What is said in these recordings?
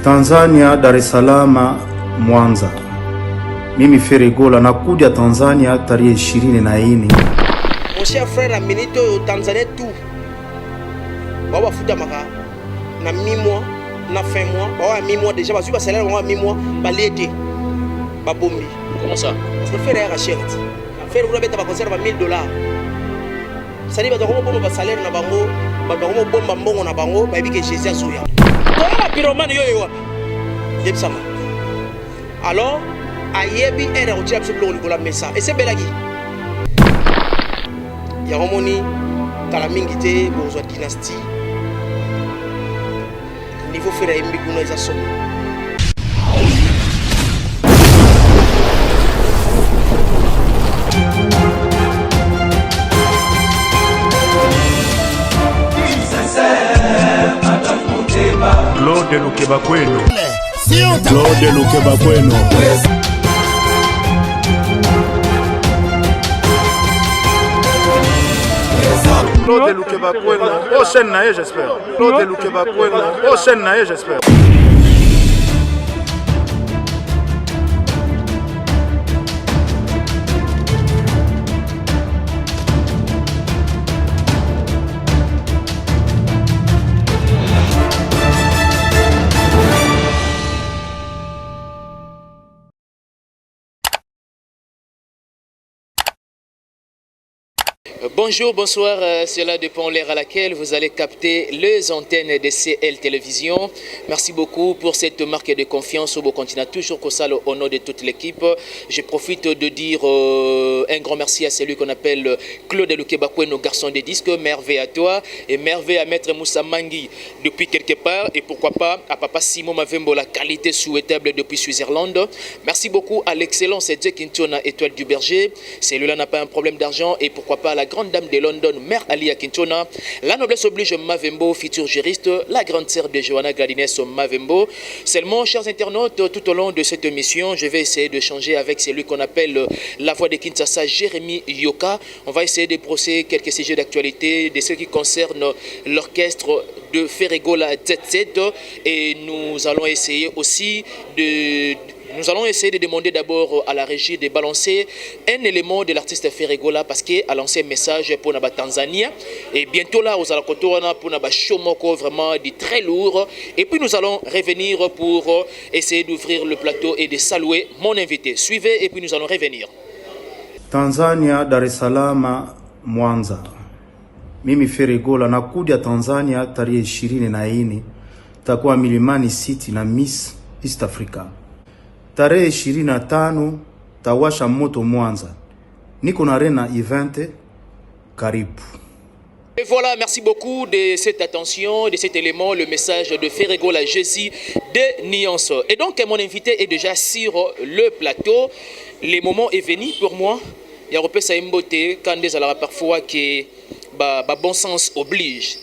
Tanzania, Dar es Salaam, Mwanza. Mimi Feregola nakuja Tanzania tarehe 24. Mon cher frère Aminito au Tanzanie tout. Baba futa maka na mi-mois na fin mois, baba mi-mois déjà parce que salaire baba mi-mois ba l'été. Ba bombi. Comment ça? Parce que faire achète. Faire vous beta ba concert ba $1000. Ça dit ba ko bomba ba salaire na bango, ba ko bomba mbongo na bango, ba bi ke Jésus azoya. Toi pyromane yo yo. Yebsama. Alors ayebi era o tshapse blo ni kola messa et c'est belagi ya homoni kala mingi te bozo dynastie niveau fera imbi kuna za somo Claude Lukeba Kweno. Claude Lukeba Kweno. Claude Lukeba Kweno. Prochaine naïe, j'espère. Claude Lukeba Kweno. Prochaine naïe, j'espère. Bonjour, bonsoir, cela dépend l'heure à laquelle vous allez capter les antennes de CL Télévision. Merci beaucoup pour cette marque de confiance. Vous continuez toujours comme ça au nom de toute l'équipe. Je profite de dire un grand merci à celui qu'on appelle Claude Lukeba Kweno, garçon des disques. Merveille à toi et merveille à Maître Moussa Mangi depuis quelque part. Et pourquoi pas à Papa Simon Mavembo, la qualité souhaitable depuis Switzerland. Merci beaucoup à l'excellence Jack Kintona, Étoile du Berger. Celui-là n'a pas un problème d'argent et pourquoi pas à la grande dame de London, Mère Ali Akintona, la noblesse oblige Mavembo, futur juriste, la grande sœur de Johanna Gladines Mavembo. Seulement, chers internautes, tout au long de cette émission, je vais essayer de changer avec celui qu'on appelle la voix de Kinshasa, Jérémy Yoka. On va essayer de brosser quelques sujets d'actualité, de ce qui concerne l'orchestre de Feregola ZZ. Et nous allons essayer aussi de demander d'abord à la régie de balancer un élément de l'artiste Feregola parce qu'elle a lancé un message pour la Tanzanie. Et bientôt là, aux Alakotoana pour la Shomoko, vraiment du très lourd. Et puis nous allons revenir pour essayer d'ouvrir le plateau et de saluer mon invité. Suivez et puis nous allons revenir. Tanzania, Dar es Salaam, Mwanza. Mimi Feregola nakuja Tanzania tarehe 24 takuwa Milimani City na Miss East Africa. Tarehe 25 tawasha moto Mwanza. Niko na Arena Event karibu. Et voilà, merci beaucoup de cette attention, de cet élément, le message de Feregola Jésus de Nuance. Et donc, mon invité est déjà sur le plateau. Le moment est venu pour moi. Il y a repéré ça imboté quand des alors parfois que bon sens oblige.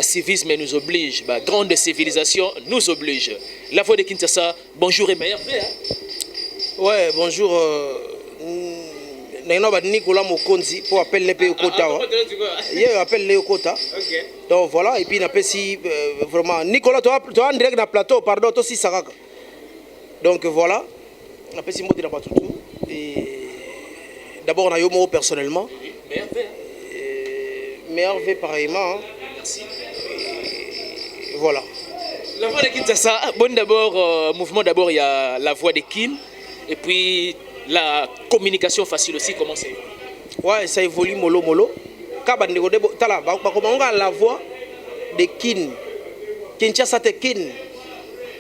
Civisme nous oblige, grande civilisation nous oblige. La voix de Kinshasa, bonjour et meilleur. Ouais, bonjour. Nicolas Mokonzi pour appeler les Okota. Il appelle les Okota. Donc voilà, et puis il appelle si vraiment. Nicolas, tu as en direct dans le plateau, pardon, toi aussi Saraka. Donc voilà, on appelle si moi dans tout. Et d'abord, on a eu moi personnellement. Merveille pareillement. Merci. Voilà. La voix de Kinshasa, bon d'abord, mouvement d'abord, il y a la voix de Kin, et puis la communication facile aussi, comment c'est? Ouais, ça évolue mollo. Quand on a la voix de Kin, Kinshasa te Kin,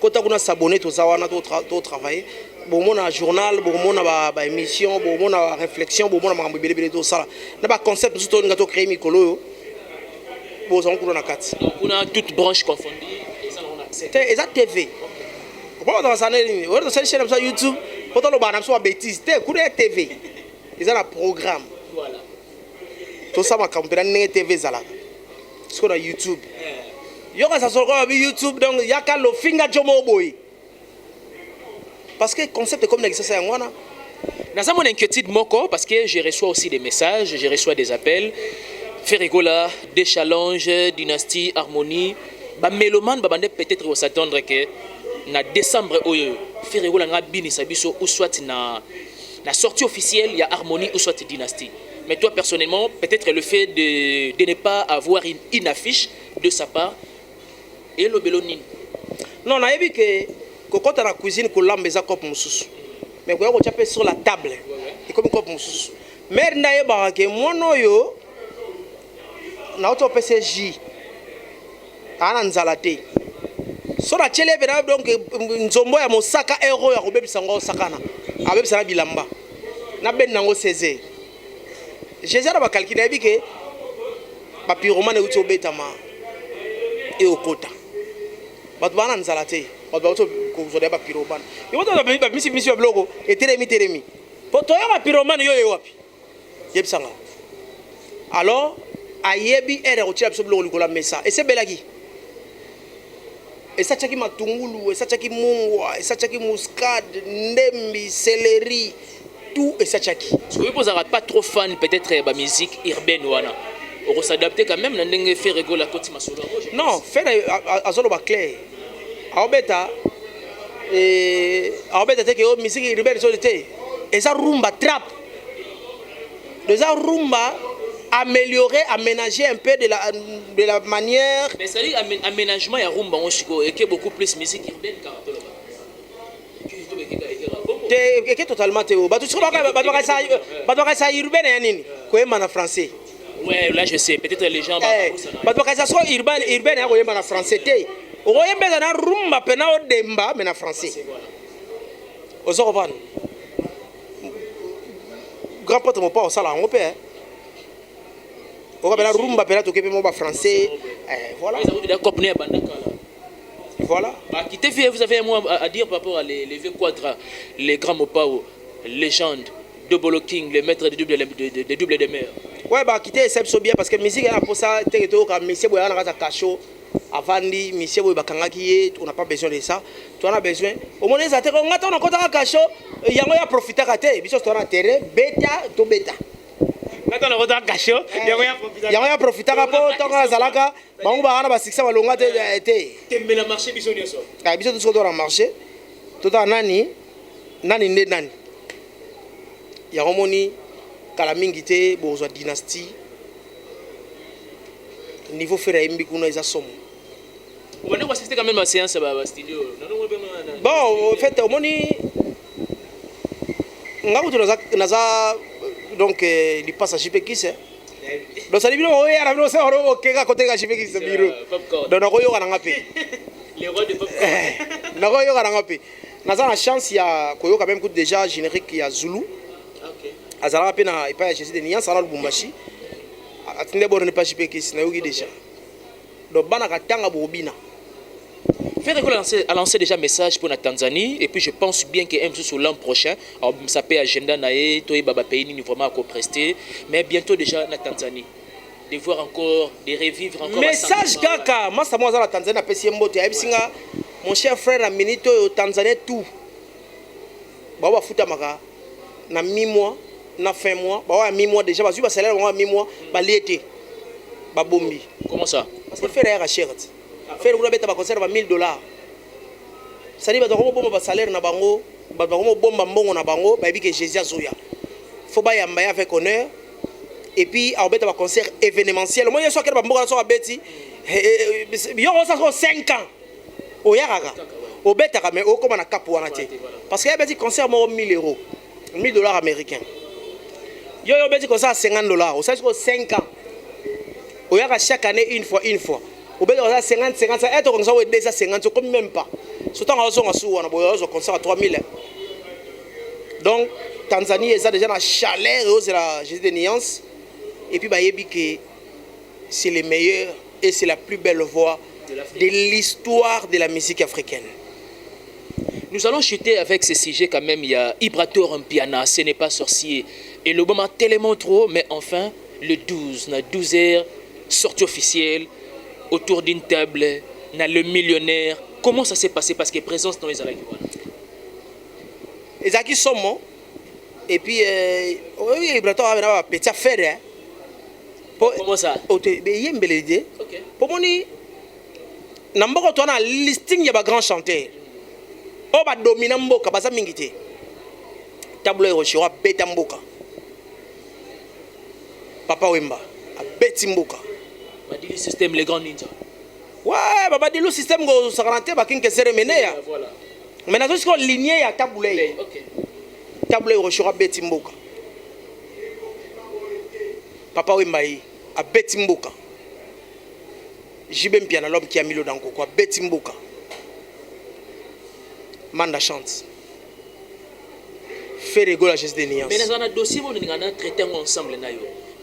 quand on a s'abonné, tout ça, on a travaillé. Bon, on a un journal, bon, on a une émission, bon, on a une réflexion, bon, on a un tout ça. On a un concept, tout on a créé Mikolo. Bon, on a toutes branches confondues. C'est ça TV. On a une chaîne sur YouTube. On a une bêtise. C'est TV. Ils ont un programme. Voilà. Tout ça, on TV. C'est qu'on a YouTube. Il y a un YouTube, donc il y a un finger jomo boy. Parce que le concept est comme ça, c'est un Dans mon inquiétude, parce que je reçois aussi des messages, je reçois des appels. Feregola, des challenges, dynastie, harmonie. Mélomane, peut-être s'attendre que na décembre oyo Ferrego langa bini sabiso ou soit na sortie officielle il y a Harmonie ou soit Dynastie. Mais toi personnellement, peut-être le fait de ne pas avoir une affiche de sa part et le Belonin. Non, na yebi que quand on a cuisine ko lamba za cop mususu. Mais ko yako chaper sur la table. Et comme cop mususu. Mais na yeba ke mono yo na auto PCJ. Ana nzalate. So na chele bena donc nzombo ya mosaka euro ya kobebisa ngo sakana. Abebisa na bilamba. Na ben nango Césaire. Jésus a calculé que ba pyromane uti obetama et okota. Ba bana nzalate. Ba ba uti ko zoda ba pyromane. Yo to ba misi bloko et teremi. Poto ya ba pyromane yo wapi? Yebsanga. Alors ayebi ere uti absolu bloko likola mesa. Et c'est belagi. Et ça tchaki matungulu, et ça tchaki mungwa, et ça tchaki muscade, ndembi, céleri. Tout et ça tchaki. Vous n'êtes pas trop fan peut-être de la musique urbaine wana. On s'adapter quand même à faire rigoler la côte masolo. Non, faire azolo ba clair. Aobeta te que musique urbaine so était. Et ça rumba trap. De ça rumba améliorer, aménager un peu de la manière. Mais ça dit aménagement et rumba on chico et qui est beaucoup plus musique urbaine car te totalement théo ba tu ça urbaine ya nini koyema na français. Ouais, là je sais peut-être les gens ba ça soit urbaine ya koyema na français te okoyembeza na rumba pena o demba mais na français ozo revan grand pote mon pas au sala on peut okabela rumba pena to kepe mo ba français voilà. Voilà. Vous avez un mot à dire par rapport à les vieux quadras, les grands Mopao, légendes, Double King, les maîtres des doubles des mers. Ouais, bah, quitter c'est bien parce que la musique, elle a pour ça, comme monsieur Boya, on a cacho, avant dit, monsieur Boya, on n'a pas besoin de ça. Tu en as besoin. Au moment où on attend, on a cacho, il y a profiter à terre, puis on a terre, bêta, to bêta. Maintenant, on a cacho, il y a profiter à rapport, tant à Zalaka. On va avoir 600 longues été. Mais la marché, bisous, bien sûr. Ah, bisous, tout ce qu'on a marché. Tout à nani. Il y a un moni, Kalamingité, Bourgeois Dynastie. Niveau Ferraï Mbikouna, ils sont. On va assister quand même à la séance à la studio. Bon, en fait, au moni. Donc, il passe à JP qui c'est. Donc ça dit bien oui alors c'est on keka côté ga chipe qui se biro donc na koyo kana ngapi les rois de pop na koyo kana ngapi na za na chance ya koyo quand même déjà générique ya Zulu. OK azala pe na ipa ya Jésus de Niance ala Lubumbashi atinde boro ne pas chipe qui na yogi déjà donc bana katanga bobina Ferrego a lancé déjà un message pour la Tanzanie et puis je pense bien que sur l'an prochain, ça peut agenda nae, toi baba pays ni vraiment à prester, mais bientôt déjà la Tanzanie, de voir encore, de revivre encore. Message kaka, moi ça moi la Tanzanie a pesi mbote, abisinga mon cher frère a minito au Tanzanie tout. Baba futa maka na mi-mois, na fin mois, baba mi-mois déjà parce que ba salaire ba mi-mois ba l'été. Ba bombi. Comment ça? Parce que faire cher. Faire une bête à conserver $1000. Ça dit, bah, bon salaire na bango, bah, bon bango na bango, bah, que Jésus Zoya. Faut pas y aller avec honneur. Et puis, à bête à concert événementiel. Moi, il y a soit que bah, bon à bêti. Il y a ça 5 ans. Au yaraga. Au bête à mais au comme on a cap ou en athée. Parce qu'il y a bêti concert moi €1000, $1000 américains. Il y a bêti concert $50. Au ça 5 ans. Au yaraga chaque année une fois. Au bête à 50, ça être comme ça ou déjà 50, comme même pas. Surtout en raison on a concert à 3000. Donc Tanzanie est déjà la chaleur c'est la Jésus de Niance et puis bah que c'est le meilleur et c'est la plus belle voix de l'histoire de la musique africaine. Nous allons chuter avec ce sujet quand même. Il y a Ibrator Mpiana, ce n'est pas sorcier. Et le moment tellement trop, mais enfin le 12, na 12h, sortie officielle autour d'une table, na le millionnaire. Comment ça s'est passé? Parce que présence dans les Alaki. Les Alaki sont morts. Et puis, Ibrator a un petit affaire. Comment ça? Il y a une belle idée. Pour moi, il y a un listing de grands chanteurs. o ba domina mboka baza mingi te tableau Hiroshima beta mboka Papa Wemba abeti mboka Badilu système les grands ninjas. Ouais, Badilu système go saranté ba kinke seremene ya. Voilà. Mais nazo siko lignée ya tableau. OK. Tableau Hiroshima beti mboka. Papa Wemba abeti mboka. Jibe Mpiana l'homme qui a mis l'eau dans le coco abeti mboka. Manda chante. Ferrego la geste de Nias. Mais dans un dossier, on a traité ensemble.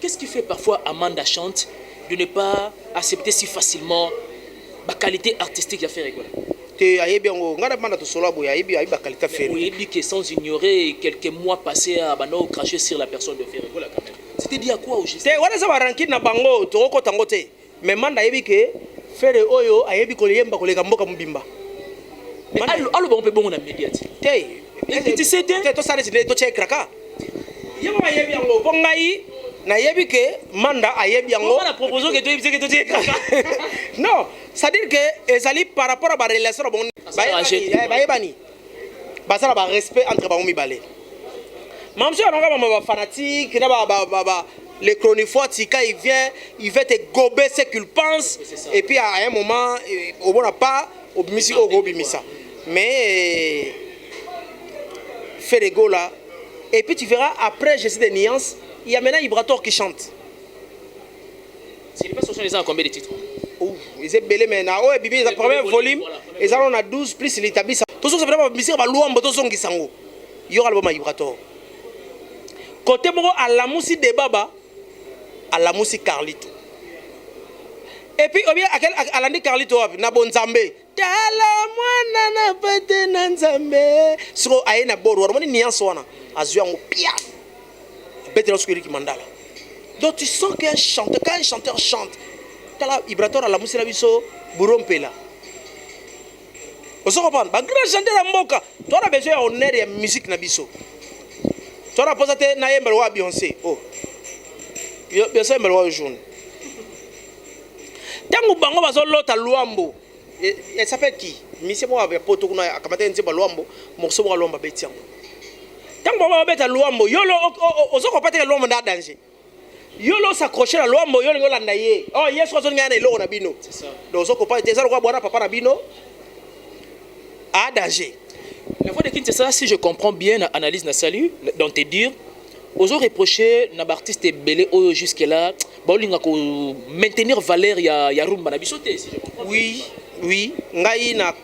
Qu'est-ce qui fait parfois Amanda Chante de ne pas accepter si facilement la qualité artistique de Ferrego? Oui, que sans ignorer quelques mois passés à cracher sur la personne de Ferrego quand même. C'était dit à quoi au juste? Mais Manda yebi que Ferrego oyo ayebi ko yemba ko leka mboka mubimba. Mais allo bon peut bon na médiatique. Tu sais to sare to check kraka. Yebo ba yebi yango bongai na yebi que Manda ayebi yango. On a proposé que to check kraka. Non, c'est-à-dire que ezali par rapport à ba relation bon ba yebani. Ba sala ba respect entre ba mibale. Même si on a ba fanatique na ba les chroniforts, il vient te gober ce qu'il pense. Et puis à un moment, on n'a pas au bimisa. Mais Ferrego là. Et puis tu verras, après Jésus de Nuances, il y a maintenant Ibrator qui chante. C'est pas sur les ans combien de titres? Ils sont belés maintenant. Oh, Bibi, ils ont premier volume. Ils ont 12 plus l'établi. Tout ça, c'est vraiment musique, tout ça, qui s'en il y aura l'album Ibrator. Côté bon, à la musique de Baba. À la musique Carlito. Et puis, à l'année Carlito, na bon Nzambe. Tala mwana na pete na Nzambe. Siko aye na boru. Warmoni Niances wana. Azuya ngo pia. Bete na sukiri ki mandala. Donc tu sens qu'un chanteur, quand un chanteur chante, tala Ibrator à la musique nabiso burompela. Vous comprenez? Ba grand chanteur na mboka. Tu as besoin d'honneur et musique nabiso. Tu as posé na yemba wa Beyoncé. Oh. Bien sûr, mais le jour. Tant que bango bazo lota luambo, elle s'appelle qui? Monsieur moi avec poto kuna akamata nzeba luambo, morceau moi luambo betiam. Tant que bango beta luambo, yolo ozo ko pate luambo na danger. Yolo s'accrocher à luambo, yolo ngolanda ye. Oh yes, ozo ngana eloko na bino. C'est ça. Donc ozo ko pate ça ko bwana papa na bino. À danger. La voix de Kinshasa, si je comprends bien l'analyse na salut dans te dire aux autres reproché na artiste belé jusque-là, maintenir valeur ya rumba na bisoté si je comprends. Oui, ngai na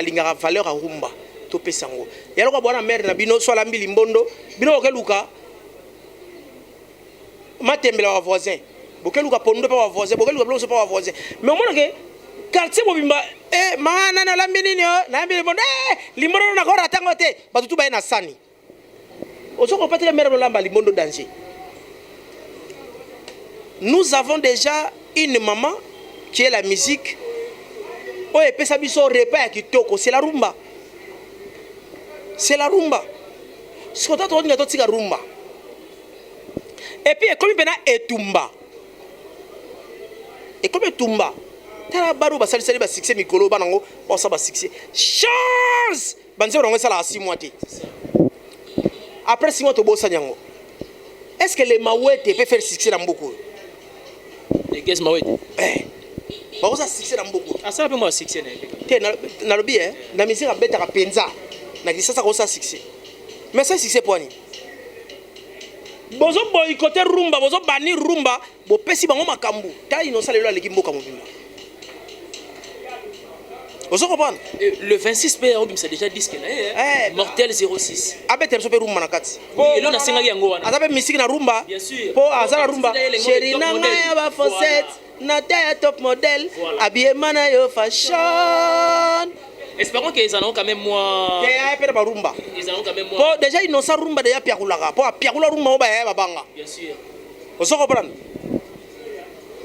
lingara valeur à rumba to pesango. Ya lo bwana mère na bino so la mbili mbondo, bino okeluka matembela wa voisin. Bokeluka pondo pa wa voisin, bokeluka bloso pa wa voisin. Mais au moins que quartier mobimba mama na la mbili na mbili mbondo limbono na kora tangote, batutu ba na sani. Nous avons déjà une maman qui est la musique. C'est la rumba. C'est la rumba. Et puis, comme il y a Etumba. Et comme Etumba. Chance! Après 6 mois, tu as Sanyango. Est-ce que les Mawete peuvent faire succès dans beaucoup? Les Guess Mawete? Eh. Bah, ça succès dans beaucoup. Ah, ça peut moi succès. Dans le bien, dans la musique, on a penza. Ça succès. Mais ça, succès pour nous. Bozo boycotter rumba, bozo bannir rumba, bo pesi bango makambu. Ta innocent le la kimbo kamubimba. Vous comprenez? Le 26 p c'est déjà disque là. Mortel 06. Abe terso pe rumba nakati. Oui, là na senga yango wana. Azabe musique na rumba. Bien sûr. Po azala rumba. Chéri na ngaya ba fosette. Na ta top model. Habillement na yo fashion. Espérons qu'ils en ont quand même moi. Ils en ont quand même moi. Déjà ils n'ont pas rumba déjà piakulaga. Po piakula rumba oba ya babanga. Bien sûr. Vous comprenez?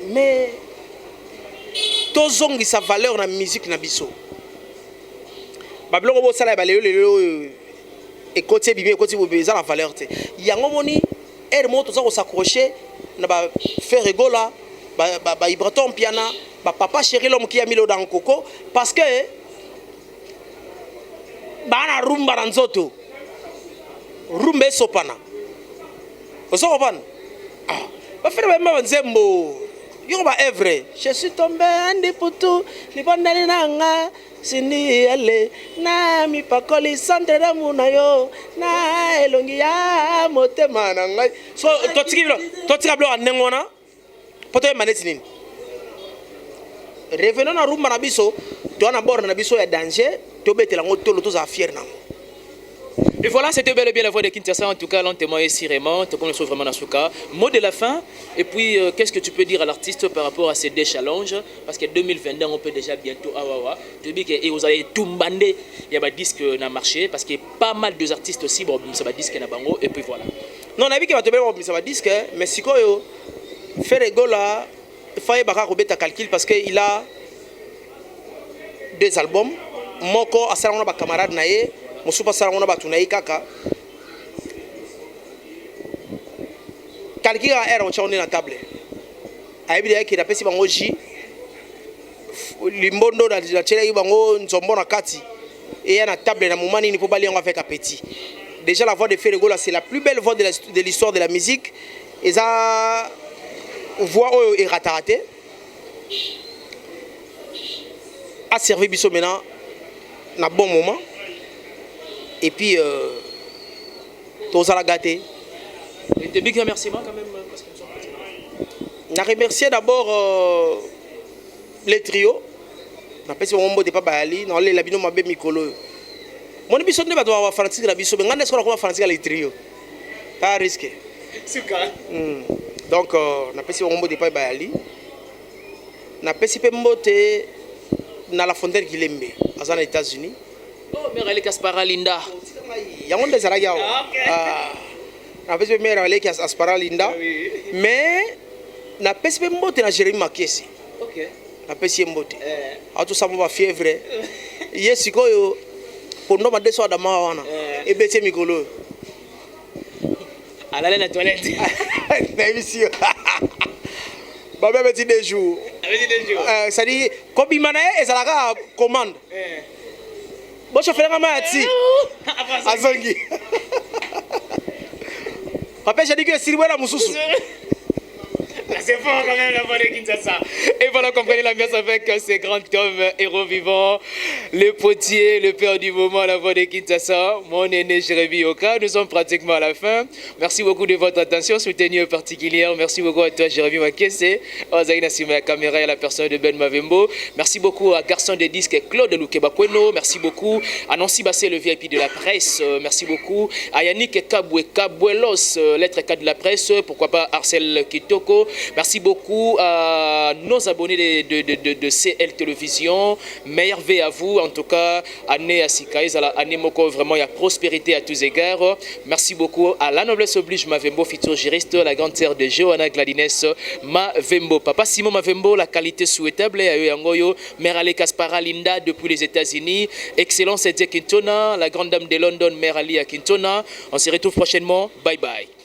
Mais tozongi sa valeur na musique na biso. Babiloko bo sala ba lelo et côté bibi côté bo beza la valeur te. Yango moni ermo to za ko s'accrocher na ba Ferrego là, ba Ibraton piana, ba papa chéri l'homme qui a mis l'eau dans le coco parce que bana rumba na nzoto rumba esopana osokopana bafere bemba nzembo yo ba evre je suis tombé andi putu libondani nanga sindi ale na mi pakoli centre d'amour na yo na elongi ya motema na ngai so totika blo anengona poto e maneti nini revenons na rumba na biso to na bord na biso ya danger to betela ngotolo to za fier na. Et voilà, c'était bel et bien la voix de Kinshasa. En tout cas, l'on témoigne ici vraiment. Tu peux vraiment dans ce cas. Mot de la fin. Et puis, qu'est-ce que tu peux dire à l'artiste par rapport à ces deux challenges? Parce que 2022, on peut déjà bientôt. Tu dis que vous allez tout bander. Il y a un disque qui a marché. Parce qu'il y a pas mal d'artistes aussi. Bon, ça va disque na bango. Et puis voilà. Non, on a vu qu'il va te faire ça va disque. Mais si quoi, faire Egola, il faut y calcul parce qu'il a 2 albums. Moko, à ça, on a un camarade naïe. Mosupa sala ngona batu nayi kaka kalki ga era on na table ayibi yake na pesi bango ji limbondo na chela yi bango nzombo na kati et ya na table na momani ni po bali yango avec appétit. Déjà la voix de Ferry Gola c'est la plus belle voix de l'histoire de la musique et ça voix est ratatée a servi biso maintenant na bon moment. Et puis, tous à la gâter. Et des big remerciements quand même. Je remercie d'abord les trios. Je pense que je ne pas aller. Je vais aller à Mikolo. Je ne sais pas si je vais faire un biso. Mais je ne sais pas si je vais les trios. Pas risqué. Donc, je pense que je ne pas aller. Je pense que je vais dans la fontaine qui l'aime. Aux États-Unis. Oh, Merale Kaspara Linda. Yango ndezala yao. Na pesi Merale Kaspara Linda. Mais na pesi mbote na Jérémy Makesi. OK. Na pesi mbote. Atu samu ba fièvre. Yesi koyo pondo madeso adama wana. Ebete mikolo. Alale na toilette. Na émission. Baba beti des jours. Avec des jours. Ça dit kobimana ezalaka commande. Bon, je fais la main ici. Azongi. Papa, j'ai dit que c'est la moussous. C'est fort quand même la voix de Kinshasa. Et voilà, comprenez l'ambiance avec ces grands hommes héros vivants. Le potier, le père du moment, la voix de Kinshasa. Mon aîné Jérémy Yoka. Nous sommes pratiquement à la fin. Merci beaucoup de votre attention soutenue particulière. Merci beaucoup à toi, Jérémy Makese. Ozaïna Sima la caméra et à la personne de Ben Mavembo. Merci beaucoup à Garçon des disques Claude Lukebakweno. Merci beaucoup à Nancy Bassé, le VIP de la presse. Merci beaucoup à Yannick Kabouelos, lettre 4 de la presse. Pourquoi pas Arcel Kitoko. Merci beaucoup à nos abonnés de CL Télévision. Meilleur V à vous. En tout cas, année à Sikaïs, à l'année Moko, vraiment, il y a prospérité à tous égards. Merci beaucoup à la noblesse oblige Mavembo, futur juriste, la grande sœur de Johanna Gladines Mavembo. Papa Simon Mavembo, la qualité souhaitable. À Yoyangoyo, Merale Kaspara Linda depuis les États-Unis. Excellence Eddie Quintona, la grande dame de London, Merale à Quintona. On se retrouve prochainement. Bye bye.